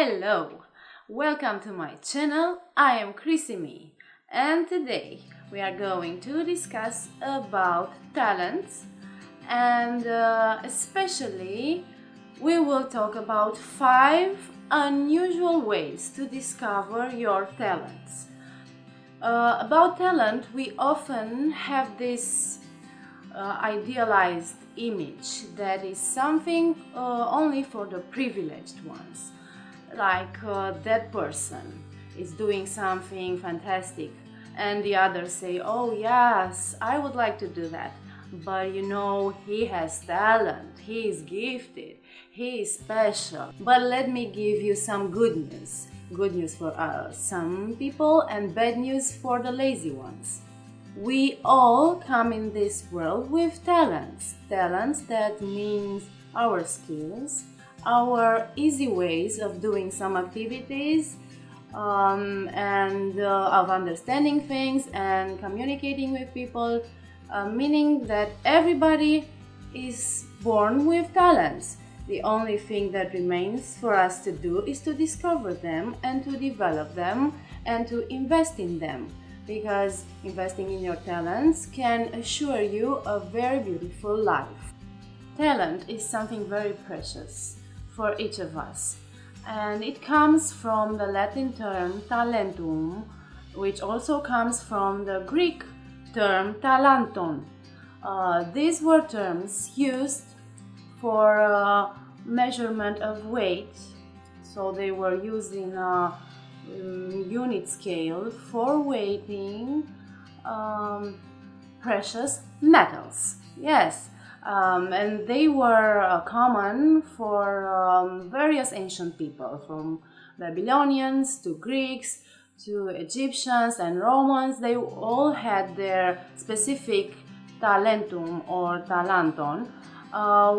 Hello! Welcome to my channel. I am CrisiMi, and today we are going to discuss about talents, and especially we will talk about 5 unusual ways to discover your talents. About talent, we often have this idealized image that is something only for the privileged ones. Like that person is doing something fantastic and the others say, oh yes, I would like to do that, but you know, he has talent, he is gifted, he is special. But let me give you some good news for some people and bad news for the lazy ones. We all come in this world with talents that means our skills, our easy ways of doing some activities and of understanding things and communicating with people, meaning that everybody is born with talents. The only thing that remains for us to do is to discover them and to develop them and to invest in them, because investing in your talents can assure you a very beautiful life. Talent is something very precious for each of us, and it comes from the Latin term talentum, which also comes from the Greek term talanton. These were terms used for measurement of weight, so they were used in a unit scale for weighting precious metals. Yes. And they were common for various ancient people, from Babylonians to Greeks to Egyptians and Romans. They all had their specific talentum or talanton,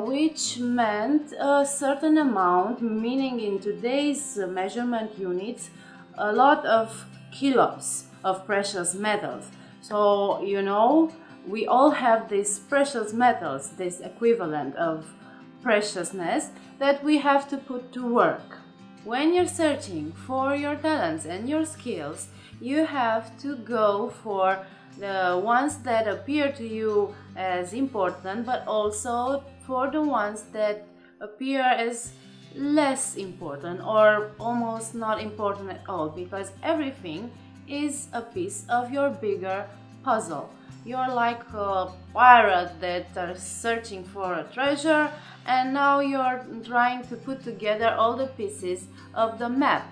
which meant a certain amount, meaning in today's measurement units, a lot of kilos of precious metals. So, you know, we all have these precious metals, this equivalent of preciousness that we have to put to work. When you're searching for your talents and your skills, you have to go for the ones that appear to you as important, but also for the ones that appear as less important or almost not important at all, because everything is a piece of your bigger puzzle. You're like a pirate that are searching for a treasure, and now you're trying to put together all the pieces of the map.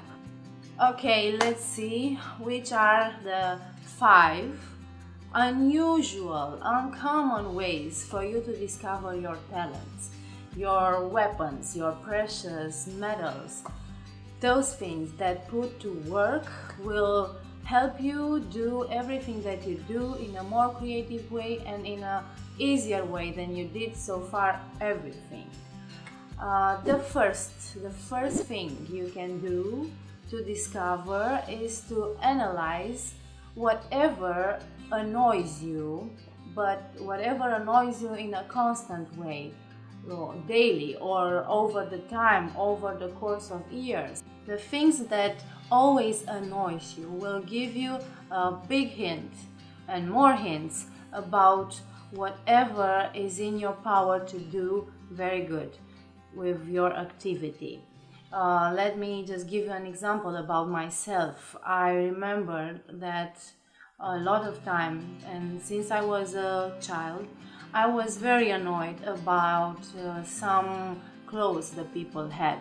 Okay, let's see which are the 5 unusual, uncommon ways for you to discover your talents, your weapons, your precious metals. Those things that put to work will help you do everything that you do in a more creative way and in a easier way than you did so far everything. The first thing you can do to discover is to analyze whatever annoys you, but whatever annoys you in a constant way, daily or over the time, over the course of years. The things that always annoys you will give you a big hint and more hints about whatever is in your power to do very good with your activity. Let me just give you an example about myself. I remember that a lot of time, and since I was a child, I was very annoyed about some clothes that people had,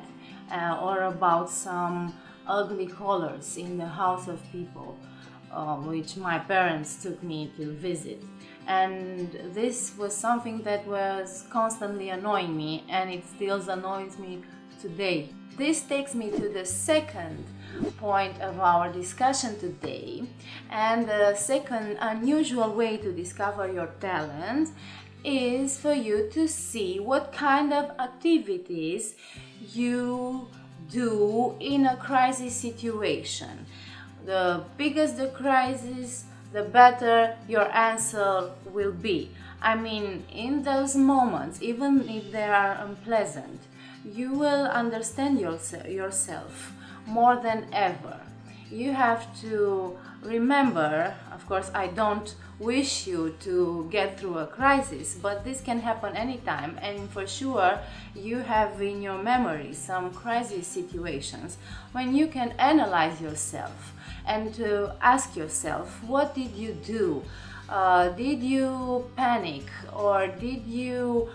or about some ugly colors in the house of people, which my parents took me to visit. And this was something that was constantly annoying me, and it still annoys me today. This takes me to the second point of our discussion today, and the second unusual way to discover your talent is for you to see what kind of activities you do in a crisis situation. The bigger the crisis, the better your answer will be. I mean, in those moments, even if they are unpleasant, you will understand yourself more than ever. You have to remember, of course, I don't wish you to get through a crisis, but this can happen anytime, and for sure you have in your memory some crisis situations when you can analyze yourself and to ask yourself, what did you do? Did you panic, or did you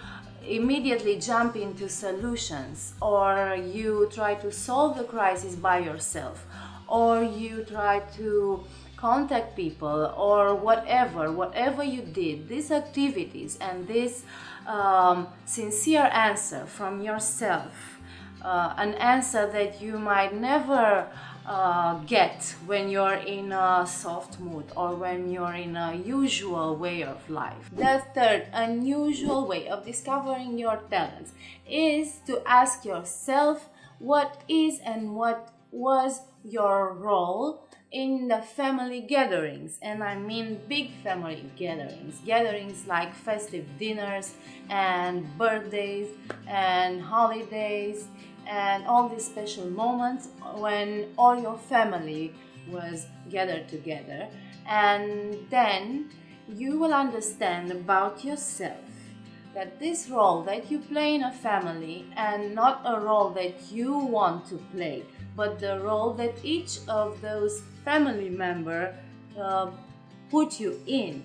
immediately jump into solutions, or you try to solve the crisis by yourself, or you try to contact people, or whatever you did, these activities and this sincere answer from yourself, an answer that you might never get when you're in a soft mood or when you're in a usual way of life. The third unusual way of discovering your talents is to ask yourself what is and what was your role in the family gatherings. And I mean big family gatherings like festive dinners and birthdays and holidays and all these special moments when all your family was gathered together. And then you will understand about yourself that this role that you play in a family, and not a role that you want to play, but the role that each of those family members put you in.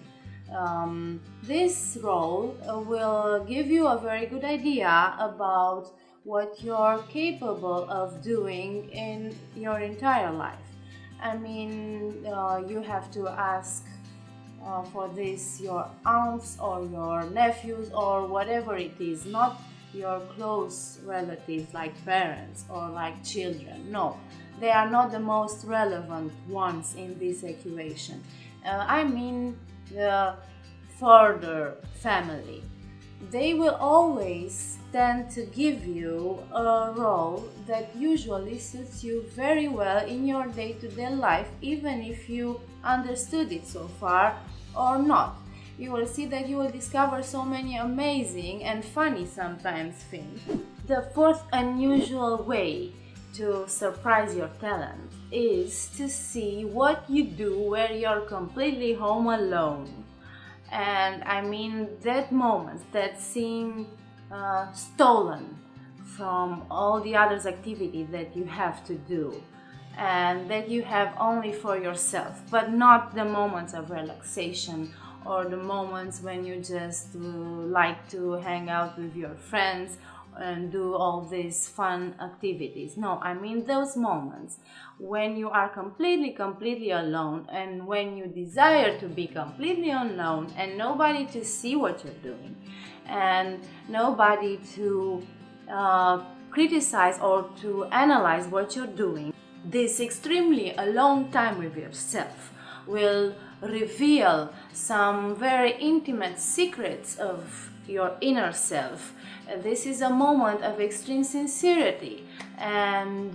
This role will give you a very good idea about what you're capable of doing in your entire life. I mean, you have to ask for this your aunts or your nephews or whatever it is, not your close relatives like parents or like children. No, they are not the most relevant ones in this equation. I mean the further family. They will always tend to give you a role that usually suits you very well in your day-to-day life, even if you understood it so far or not. You will see that you will discover so many amazing and funny sometimes things. The fourth unusual way to surprise your talent is to see what you do where you're completely home alone. And I mean that moments that seem stolen from all the other activities that you have to do and that you have only for yourself, but not the moments of relaxation or the moments when you just like to hang out with your friends and do all these fun activities. No, I mean those moments when you are completely alone, and when you desire to be completely alone and nobody to see what you're doing and nobody to criticize or to analyze what you're doing. This extremely alone time with yourself will reveal some very intimate secrets of your inner self. This is a moment of extreme sincerity, and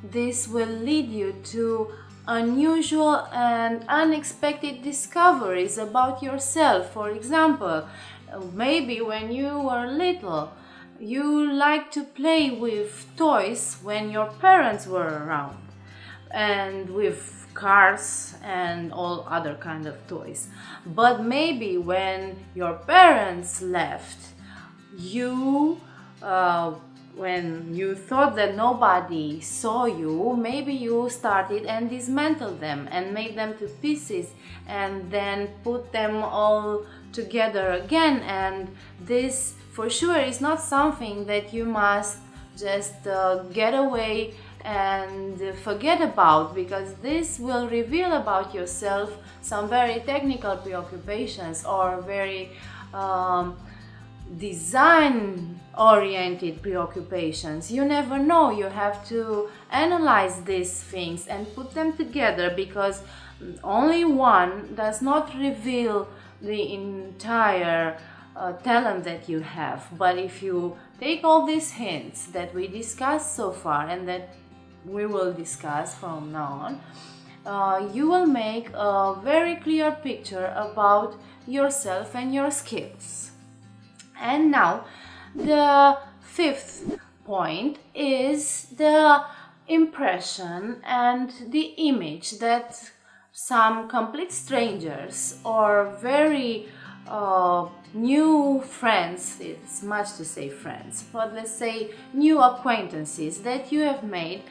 this will lead you to unusual and unexpected discoveries about yourself. For example, maybe when you were little, you liked to play with toys when your parents were around, and with cars and all other kind of toys. But maybe when your parents left, you when you thought that nobody saw you, maybe you started and dismantled them and made them to pieces and then put them all together again. And this for sure is not something that you must just get away and forget about, because this will reveal about yourself some very technical preoccupations or very design oriented preoccupations. You never know. You have to analyze these things and put them together, because only one does not reveal the entire talent that you have. But if you take all these hints that we discussed so far and that we will discuss from now on, you will make a very clear picture about yourself and your skills. And now, the fifth point is the impression and the image that some complete strangers or very new friends, it's much to say friends, but let's say new acquaintances that you have made,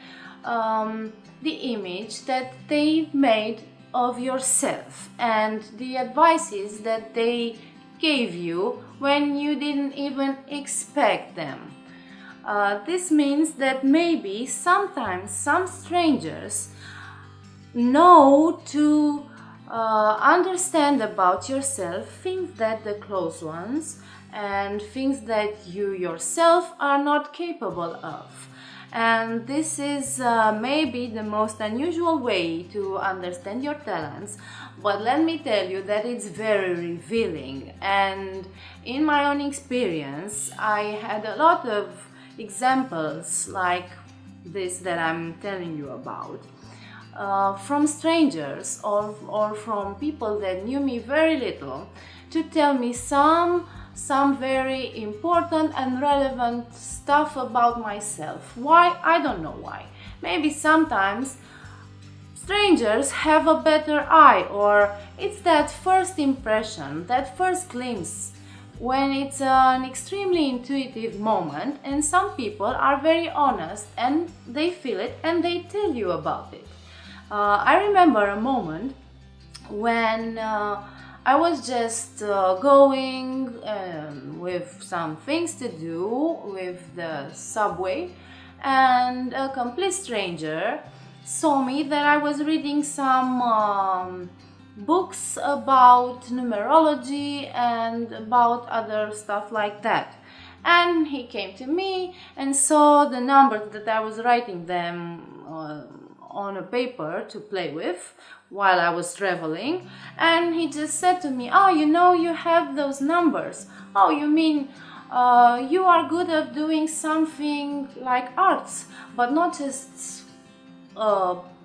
the image that they made of yourself and the advices that they gave you when you didn't even expect them. This means that maybe sometimes some strangers know to understand about yourself things that the close ones and things that you yourself are not capable of. And this is maybe the most unusual way to understand your talents, but let me tell you that it's very revealing. And in my own experience, I had a lot of examples like this that I'm telling you about. From strangers or from people that knew me very little, to tell me some very important and relevant stuff about myself. Why? I don't know why. Maybe sometimes strangers have a better eye, or it's that first impression, that first glimpse, when it's an extremely intuitive moment and some people are very honest and they feel it and they tell you about it. I remember a moment when I was just going with some things to do with the subway, and a complete stranger saw me that I was reading some books about numerology and about other stuff like that. And he came to me and saw the numbers that I was writing them on a paper to play with while I was traveling, and he just said to me, "Oh, you know, you have those numbers. Oh, you mean you are good at doing something like arts, but not just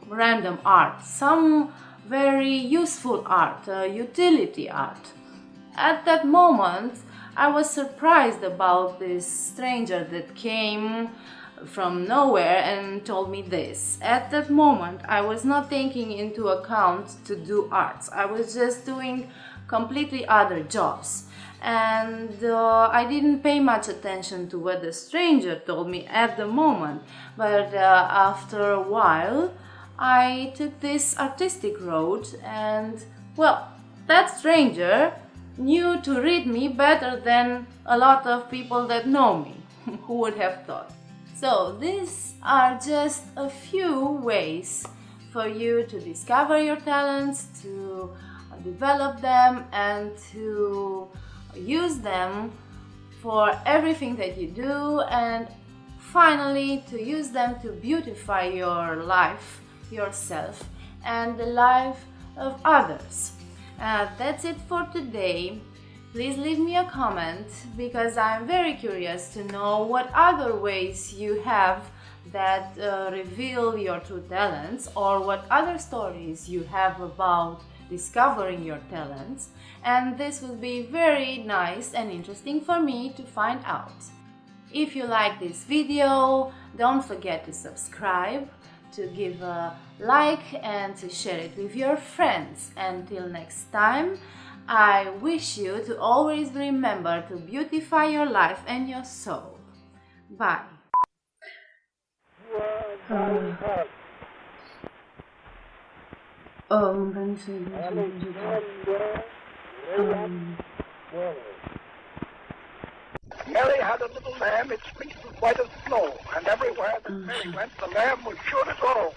random art, some very useful art, utility art." At that moment, I was surprised about this stranger that came from nowhere and told me this. At that moment, I was not taking into account to do arts. I was just doing completely other jobs. And I didn't pay much attention to what the stranger told me at the moment. But after a while, I took this artistic road, and well, that stranger knew to read me better than a lot of people that know me. Who would have thought? So these are just a few ways for you to discover your talents, to develop them, and to use them for everything that you do, and finally to use them to beautify your life, yourself, and the life of others. That's it for today. Please leave me a comment, because I'm very curious to know what other ways you have that reveal your true talents, or what other stories you have about discovering your talents, and this will be very nice and interesting for me to find out. If you like this video, don't forget to subscribe, to give a like, and to share it with your friends. Until next time, I wish you to always remember to beautify your life and your soul. Bye. Mary had a little lamb, its fleece was white as snow, and everywhere the fairy went, the lamb was sure to go.